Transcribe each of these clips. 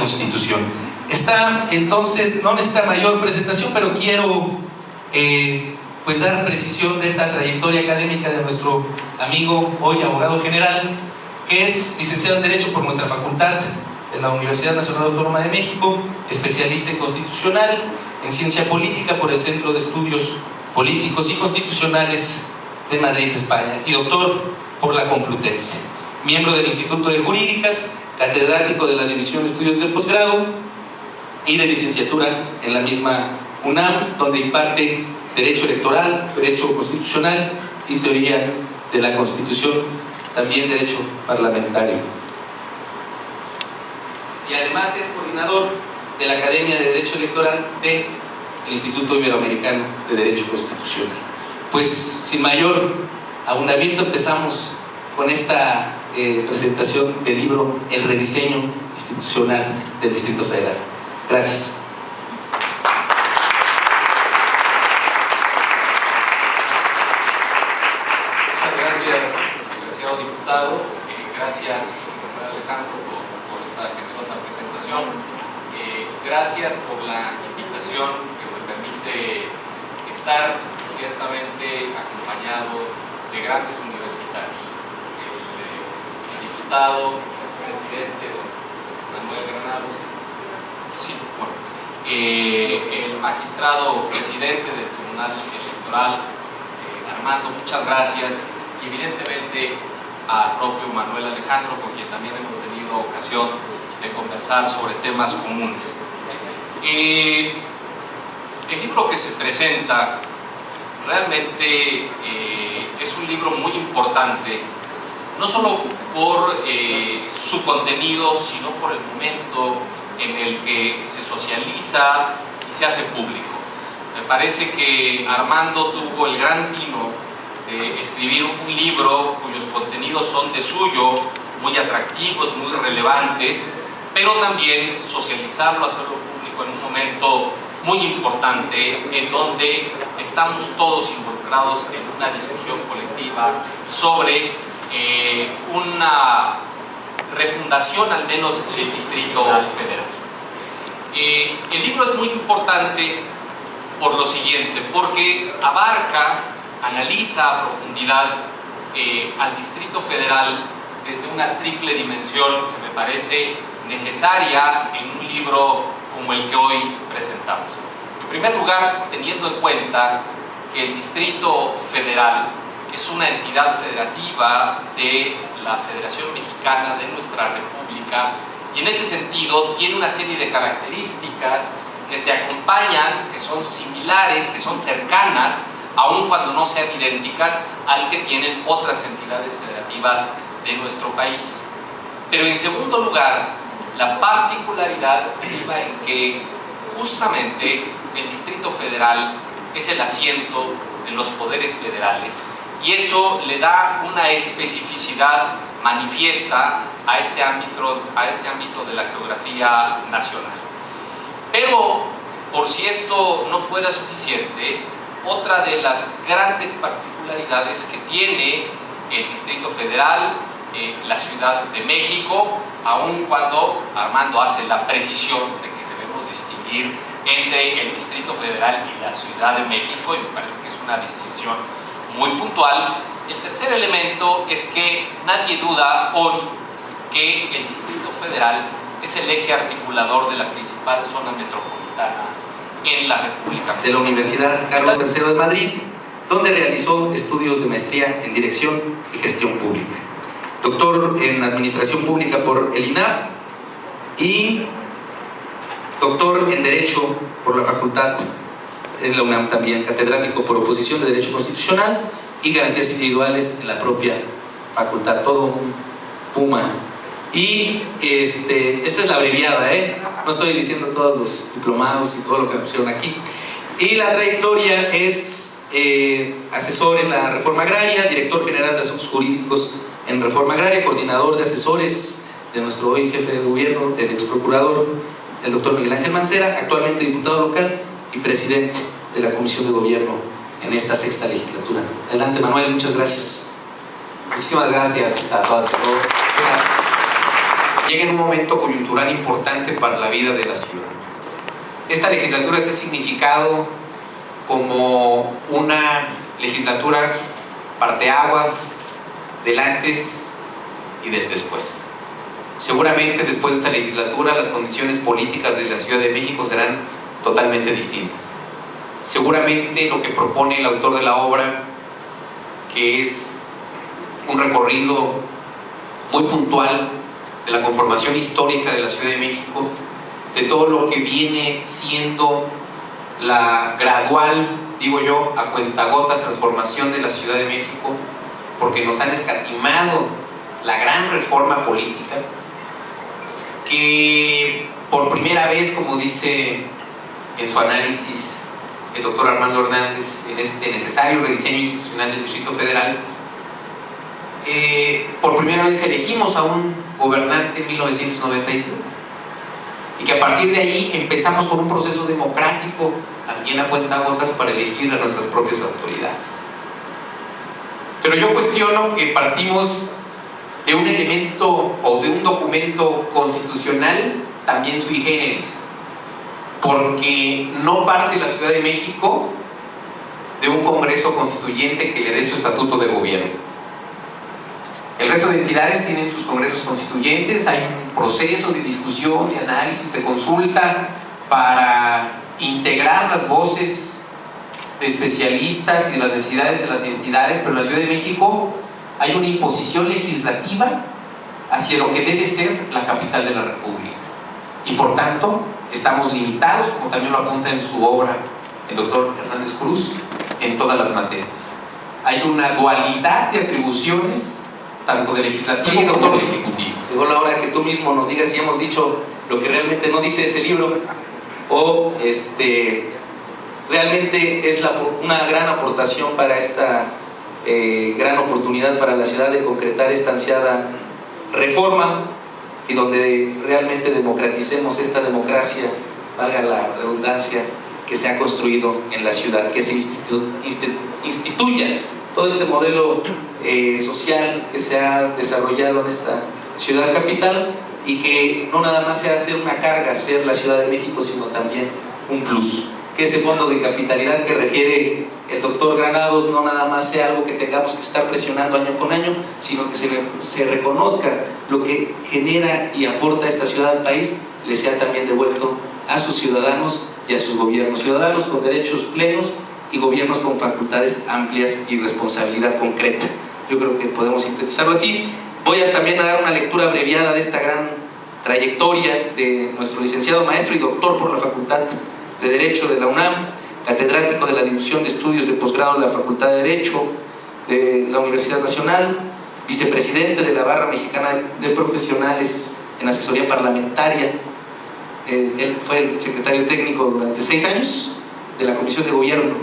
Constitución. Está entonces, no necesita mayor presentación, pero quiero pues dar precisión de esta trayectoria académica de nuestro amigo, hoy abogado general, que es licenciado en Derecho por nuestra facultad en la Universidad Nacional Autónoma de México, especialista en Constitucional, en Ciencia Política por el Centro de Estudios Políticos y Constitucionales de Madrid, España, y doctor por la Complutense, miembro del Instituto de Jurídicas, catedrático de la División de Estudios del Posgrado y de licenciatura en la misma UNAM, donde imparte Derecho Electoral, Derecho Constitucional y Teoría de la Constitución, también Derecho Parlamentario. Y además es coordinador de la Academia de Derecho Electoral del Instituto Iberoamericano de Derecho Constitucional. Pues sin mayor abundamiento empezamos con esta presentación del libro El rediseño institucional del Distrito Federal. Gracias. Muchas gracias, apreciado diputado. Gracias, doctor Alejandro, por esta generosa presentación. Gracias por la invitación que me permite estar ciertamente acompañado de grandes universitarios. El diputado, el presidente Manuel Granados, sí, bueno, el magistrado presidente del Tribunal Electoral, Armando, muchas gracias, y evidentemente al propio Manuel Alejandro, con quien también hemos tenido ocasión de conversar sobre temas comunes. El libro que se presenta realmente es un libro muy importante, no solo por su contenido, sino por el momento en el que se socializa y se hace público. Me parece que Armando tuvo el gran tino de escribir un libro cuyos contenidos son de suyo, muy atractivos, muy relevantes, pero también socializarlo, hacerlo público en un momento muy importante en donde estamos todos involucrados en una discusión colectiva sobre una refundación al menos del Distrito Federal. El libro es muy importante por lo siguiente, porque abarca, analiza a profundidad al Distrito Federal desde una triple dimensión que me parece necesaria en un libro como el que hoy presentamos. En primer lugar, teniendo en cuenta que el Distrito Federal es una entidad federativa de la Federación Mexicana de nuestra República, y en ese sentido tiene una serie de características que se acompañan, que son similares, que son cercanas, aun cuando no sean idénticas, al que tienen otras entidades federativas de nuestro país. Pero en segundo lugar, la particularidad deriva en que justamente el Distrito Federal es el asiento de los poderes federales, y eso le da una especificidad manifiesta a este ámbito de la geografía nacional. Pero, por si esto no fuera suficiente, otra de las grandes particularidades que tiene el Distrito Federal, la Ciudad de México, aun cuando Armando hace la precisión de que debemos distinguir entre el Distrito Federal y la Ciudad de México, y me parece que es una distinción muy puntual. El tercer elemento es que nadie duda hoy que el Distrito Federal es el eje articulador de la principal zona metropolitana en la República Mexicana. De la Universidad Carlos III de Madrid, donde realizó estudios de maestría en Dirección y Gestión Pública. Doctor en Administración Pública por el INAP y doctor en Derecho por la Facultad en la UNAM, también catedrático por oposición de Derecho Constitucional y Garantías Individuales en la propia facultad. Todo un puma. Y esta es la abreviada, no estoy diciendo todos los diplomados y todo lo que me pusieron aquí. Y la trayectoria es asesor en la Reforma Agraria, director general de Asuntos Jurídicos en Reforma Agraria, coordinador de asesores de nuestro hoy jefe de gobierno, del ex procurador, el doctor Miguel Ángel Mancera, actualmente diputado local y presidente de la Comisión de Gobierno en esta sexta legislatura. Adelante, Manuel, muchas gracias. Muchísimas gracias a todas y a todos. llega en un momento coyuntural importante para la vida de la ciudad. Esta legislatura se ha significado como una legislatura parteaguas del antes y del después. Seguramente después de esta legislatura las condiciones políticas de la Ciudad de México serán totalmente distintas. Seguramente lo que propone el autor de la obra, que es un recorrido muy puntual de la conformación histórica de la Ciudad de México, de todo lo que viene siendo la gradual, digo yo, a cuentagotas transformación de la Ciudad de México, porque nos han escatimado la gran reforma política, que por primera vez, como dice en su análisis el doctor Armando Hernández, en este necesario rediseño institucional del Distrito Federal, por primera vez elegimos a un gobernante en 1997 y que a partir de ahí empezamos con un proceso democrático también a cuentagotas para elegir a nuestras propias autoridades. Pero yo cuestiono que partimos de un elemento o de un documento constitucional también sui generis, porque no parte la Ciudad de México de un Congreso Constituyente que le dé su estatuto de gobierno. El resto de entidades tienen sus congresos constituyentes, hay un proceso de discusión, de análisis, de consulta para integrar las voces de especialistas y de las necesidades de las entidades, pero en la Ciudad de México hay una imposición legislativa hacia lo que debe ser la capital de la República. Y por tanto, estamos limitados, como también lo apunta en su obra el doctor Hernández Cruz, en todas las materias. Hay una dualidad de atribuciones, tanto de legislativo como de ejecutivo. Llegó la hora que tú mismo nos digas si hemos dicho lo que realmente no dice ese libro, o realmente es una gran aportación para esta gran oportunidad para la ciudad de concretar esta ansiada reforma, y donde realmente democraticemos esta democracia, valga la redundancia, que se ha construido en la ciudad, que se instituya todo este modelo social que se ha desarrollado en esta ciudad capital, y que no nada más sea hacer una carga ser la Ciudad de México, sino también un plus. Que ese fondo de capitalidad que refiere el doctor Granados no nada más sea algo que tengamos que estar presionando año con año, sino que se reconozca lo que genera y aporta esta ciudad al país, le sea también devuelto a sus ciudadanos y a sus gobiernos. Ciudadanos con derechos plenos y gobiernos con facultades amplias y responsabilidad concreta. Yo creo que podemos sintetizarlo así. Voy también a dar una lectura abreviada de esta gran trayectoria de nuestro licenciado maestro y doctor por la Facultad de Derecho de la UNAM, catedrático de la División de Estudios de Posgrado de la Facultad de Derecho de la Universidad Nacional, vicepresidente de la Barra Mexicana de Profesionales en asesoría parlamentaria. Él fue el secretario técnico durante 6 años de la Comisión de Gobierno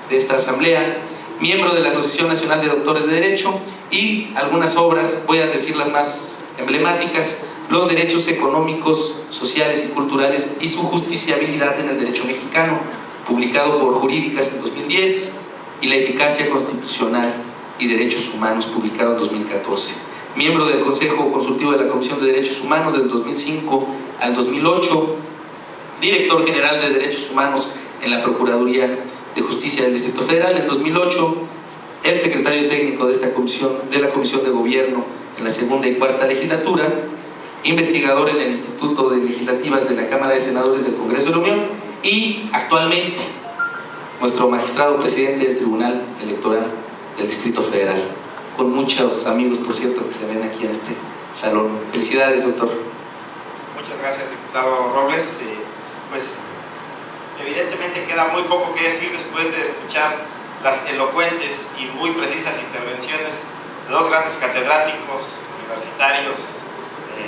de esta Asamblea, miembro de la Asociación Nacional de Doctores de Derecho, y algunas obras, voy a decir las más emblemáticas: Los derechos económicos, sociales y culturales y su justiciabilidad en el derecho mexicano, publicado por Jurídicas en 2010, y La eficacia constitucional y derechos humanos, publicado en 2014. Miembro del Consejo Consultivo de la Comisión de Derechos Humanos del 2005 al 2008, director general de Derechos Humanos en la Procuraduría de Justicia del Distrito Federal en 2008, el secretario técnico de esta comisión, de la Comisión de Gobierno en la segunda y cuarta legislatura, investigador en el Instituto de Legislativas de la Cámara de Senadores del Congreso de la Unión, y actualmente nuestro magistrado presidente del Tribunal Electoral del Distrito Federal, con muchos amigos, por cierto, que se ven aquí en este salón. Felicidades, doctor. Muchas gracias, diputado Robles. Pues evidentemente queda muy poco que decir después de escuchar las elocuentes y muy precisas intervenciones de dos grandes catedráticos universitarios,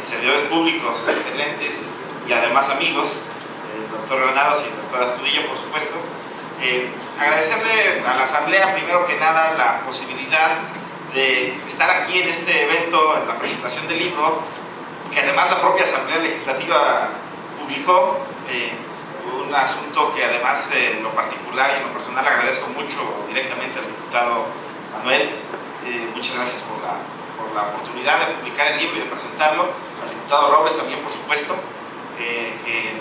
servidores públicos excelentes y además amigos, el doctor Granados y el doctor Astudillo, por supuesto. Agradecerle a la Asamblea, primero que nada, la posibilidad de estar aquí en este evento, en la presentación del libro, que además la propia Asamblea Legislativa publicó. Un asunto que además en lo particular y en lo personal agradezco mucho directamente al diputado Manuel. Muchas gracias por la oportunidad de publicar el libro y de presentarlo, al diputado Robles también, por supuesto, que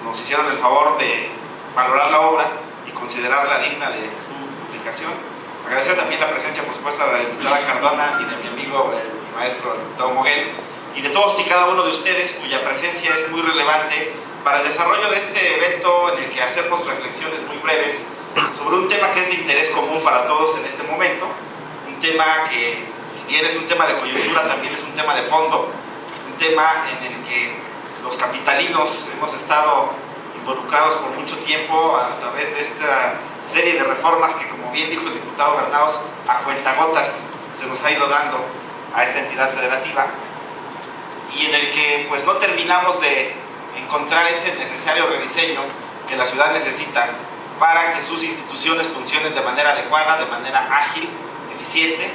nos hicieron el favor de valorar la obra y considerarla digna de su publicación. Agradecer también la presencia, por supuesto, de la diputada Cardona y de mi amigo, el maestro, el diputado Moguel, y de todos y cada uno de ustedes cuya presencia es muy relevante para el desarrollo de este evento, en el que hacemos reflexiones muy breves sobre un tema que es de interés común para todos en este momento, un tema que, si bien es un tema de coyuntura, también es un tema de fondo, un tema en el que los capitalinos hemos estado involucrados por mucho tiempo a través de esta serie de reformas que, como bien dijo el diputado Granados, a cuentagotas se nos ha ido dando a esta entidad federativa, y en el que pues no terminamos de encontrar ese necesario rediseño que la ciudad necesita para que sus instituciones funcionen de manera adecuada, de manera ágil, eficiente,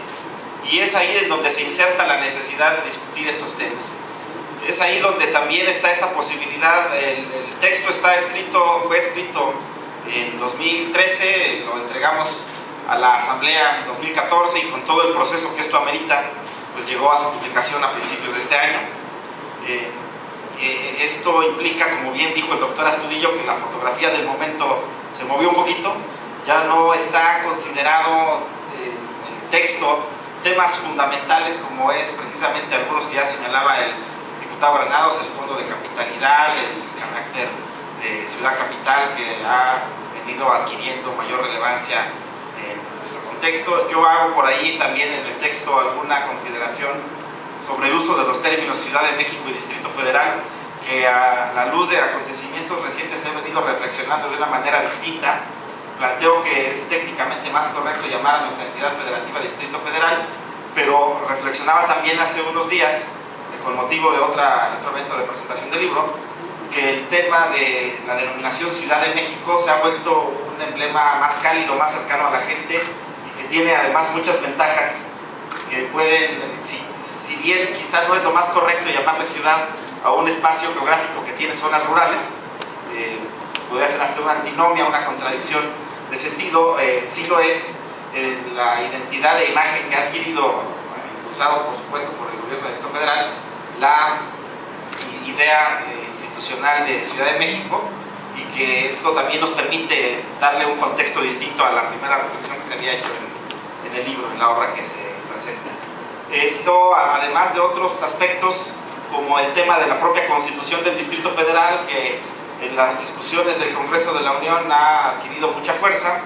y es ahí en donde se inserta la necesidad de discutir estos temas. Es ahí donde también está esta posibilidad. El texto fue escrito en 2013, lo entregamos a la Asamblea en 2014, y con todo el proceso que esto amerita, pues llegó a su publicación a principios de este año. Esto implica, como bien dijo el doctor Astudillo, que la fotografía del momento se movió un poquito. Ya no está considerado el texto temas fundamentales como es precisamente algunos que ya señalaba el diputado Granados, el fondo de capitalidad, el carácter de ciudad capital que ha venido adquiriendo mayor relevancia en nuestro contexto. Yo hago por ahí también en el texto alguna consideración sobre el uso de los términos Ciudad de México y Distrito Federal, que a la luz de acontecimientos recientes he venido reflexionando de una manera distinta. Planteo que es técnicamente más correcto llamar a nuestra entidad federativa Distrito Federal, pero reflexionaba también hace unos días, con motivo de otro evento de presentación del libro, que el tema de la denominación Ciudad de México se ha vuelto un emblema más cálido, más cercano a la gente, y que tiene además muchas ventajas que pueden, si bien quizá no es lo más correcto llamarle ciudad a un espacio geográfico que tiene zonas rurales, puede ser hasta una antinomia, una contradicción de sentido, sí lo es la identidad e imagen que ha adquirido, impulsado por supuesto por el gobierno del Distrito Federal, la idea institucional de Ciudad de México, y que esto también nos permite darle un contexto distinto a la primera reflexión que se había hecho en el libro, en la obra que se presenta. Esto, además de otros aspectos como el tema de la propia Constitución del Distrito Federal, que en las discusiones del Congreso de la Unión ha adquirido mucha fuerza,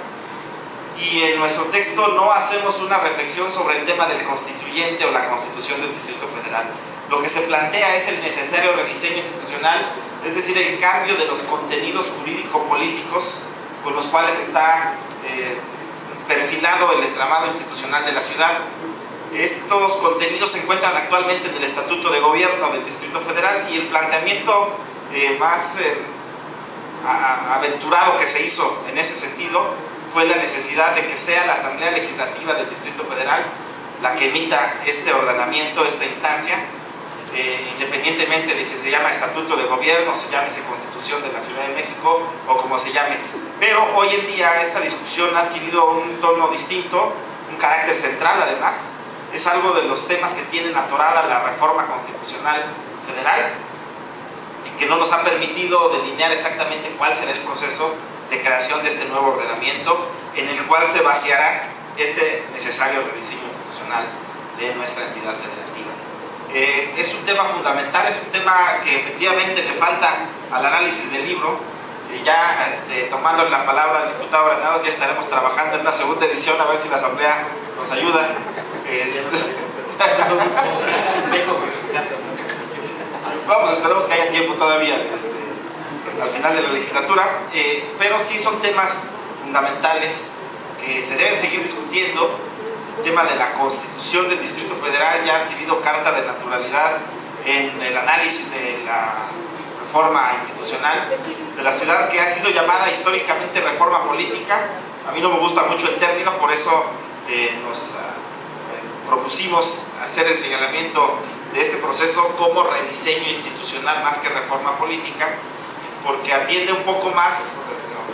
y en nuestro texto no hacemos una reflexión sobre el tema del constituyente o la Constitución del Distrito Federal. Lo que se plantea es el necesario rediseño institucional, es decir, el cambio de los contenidos jurídico-políticos con los cuales está perfilado el entramado institucional de la ciudad. Estos contenidos se encuentran actualmente en el Estatuto de Gobierno del Distrito Federal, y el planteamiento más aventurado que se hizo en ese sentido fue la necesidad de que sea la Asamblea Legislativa del Distrito Federal la que emita este ordenamiento, esta instancia, independientemente de si se llama Estatuto de Gobierno, se llame Constitución de la Ciudad de México o como se llame. Pero hoy en día esta discusión ha adquirido un tono distinto, un carácter central además. Es algo de los temas que tienen atorada la reforma constitucional federal y que no nos ha permitido delinear exactamente cuál será el proceso de creación de este nuevo ordenamiento, en el cual se vaciará ese necesario rediseño institucional de nuestra entidad federativa. Es un tema fundamental, es un tema que efectivamente le falta al análisis del libro. Ya tomando la palabra al diputado Granados, ya estaremos trabajando en una segunda edición, a ver si la Asamblea nos ayuda. Vamos, esperemos que haya tiempo todavía al final de la legislatura, pero sí son temas fundamentales que se deben seguir discutiendo. El tema de la Constitución del Distrito Federal ya ha adquirido carta de naturalidad en el análisis de la reforma institucional de la ciudad, que ha sido llamada históricamente reforma política. A mí no me gusta mucho el término, por eso nos propusimos hacer el señalamiento de este proceso como rediseño institucional más que reforma política, porque atiende un poco más,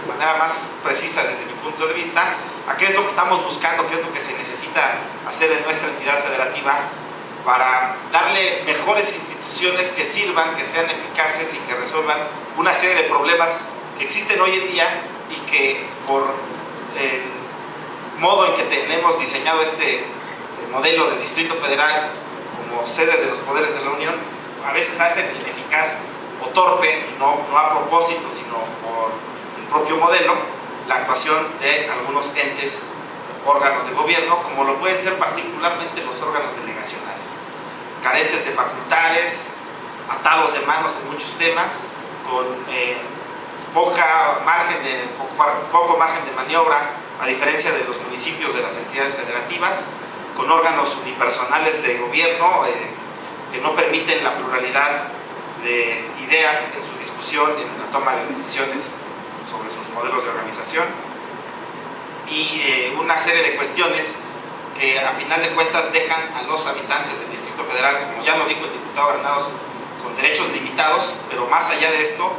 de manera más precisa desde mi punto de vista, a qué es lo que estamos buscando, qué es lo que se necesita hacer en nuestra entidad federativa para darle mejores instituciones que sirvan, que sean eficaces y que resuelvan una serie de problemas que existen hoy en día y que por el modo en que tenemos diseñado este modelo de Distrito Federal como sede de los poderes de la Unión, a veces hacen ineficaz o torpe, no a propósito, sino por el propio modelo, la actuación de algunos entes, órganos de gobierno, como lo pueden ser particularmente los órganos delegacionales, carentes de facultades, atados de manos en muchos temas, con poco margen de maniobra, a diferencia de los municipios de las entidades federativas, con órganos unipersonales de gobierno que no permiten la pluralidad de ideas en su discusión, en la toma de decisiones sobre sus modelos de organización, y una serie de cuestiones que a final de cuentas dejan a los habitantes del Distrito Federal, como ya lo dijo el diputado Granados, con derechos limitados, pero más allá de esto,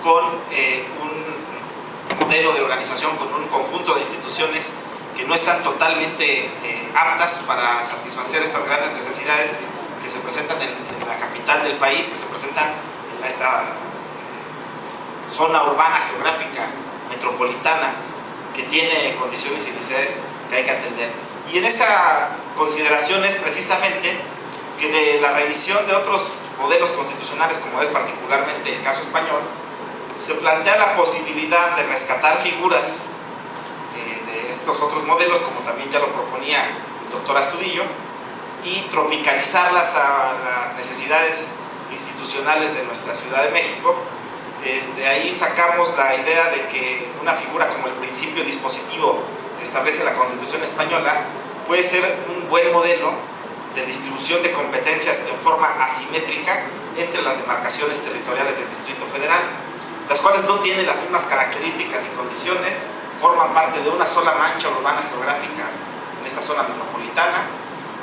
con un modelo de organización, con un conjunto de instituciones que no están totalmente aptas para satisfacer estas grandes necesidades que se presentan en la capital del país, que se presentan en esta zona urbana geográfica metropolitana, que tiene condiciones y necesidades que hay que atender. Y en esa consideración es precisamente que de la revisión de otros modelos constitucionales, como es particularmente el caso español, se plantea la posibilidad de rescatar figuras de estos otros modelos, como también ya lo proponía el doctor Astudillo, y tropicalizarlas a las necesidades institucionales de nuestra Ciudad de México. De ahí sacamos la idea de que una figura como el principio dispositivo que establece la Constitución española puede ser un buen modelo de distribución de competencias en forma asimétrica entre las demarcaciones territoriales del Distrito Federal, las cuales no tienen las mismas características y condiciones, forman parte de una sola mancha urbana geográfica en esta zona metropolitana,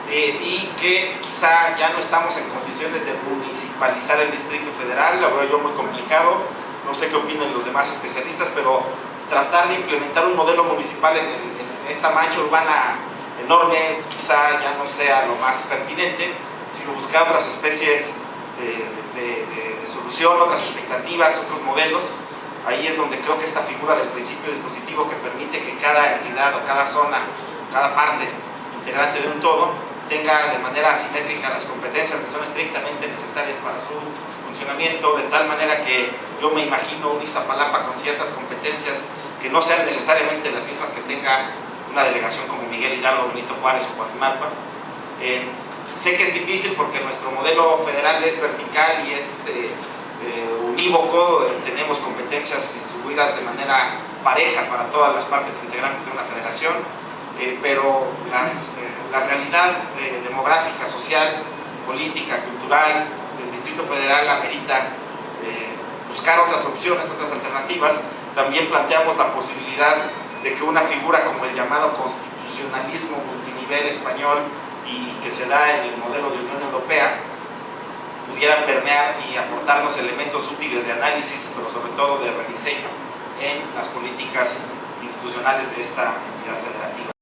y que quizá ya no estamos en condiciones de municipalizar el Distrito Federal. Lo veo yo muy complicado, no sé qué opinan los demás especialistas, pero tratar de implementar un modelo municipal en esta mancha urbana enorme quizá ya no sea lo más pertinente, sino buscar otras especies de solución, otras expectativas, otros modelos. Ahí es donde creo que esta figura del principio dispositivo, que permite que cada entidad o cada zona, cada parte integrante de un todo, tenga de manera asimétrica las competencias que son estrictamente necesarias para su funcionamiento, de tal manera que yo me imagino un Iztapalapa con ciertas competencias que no sean necesariamente las mismas que tenga una delegación como Miguel Hidalgo, Benito Juárez o Coajimalpa. Sé que es difícil porque nuestro modelo federal es vertical y es unívoco, tenemos competencias distribuidas de manera pareja para todas las partes integrantes de una federación, pero la realidad demográfica, social, política, cultural del Distrito Federal amerita buscar otras opciones, otras alternativas. También planteamos la posibilidad de que una figura como el llamado constitucionalismo multinivel español, y que se da en el modelo de Unión Europea, pudiera permear y aportarnos elementos útiles de análisis, pero sobre todo de rediseño en las políticas institucionales de esta entidad federativa.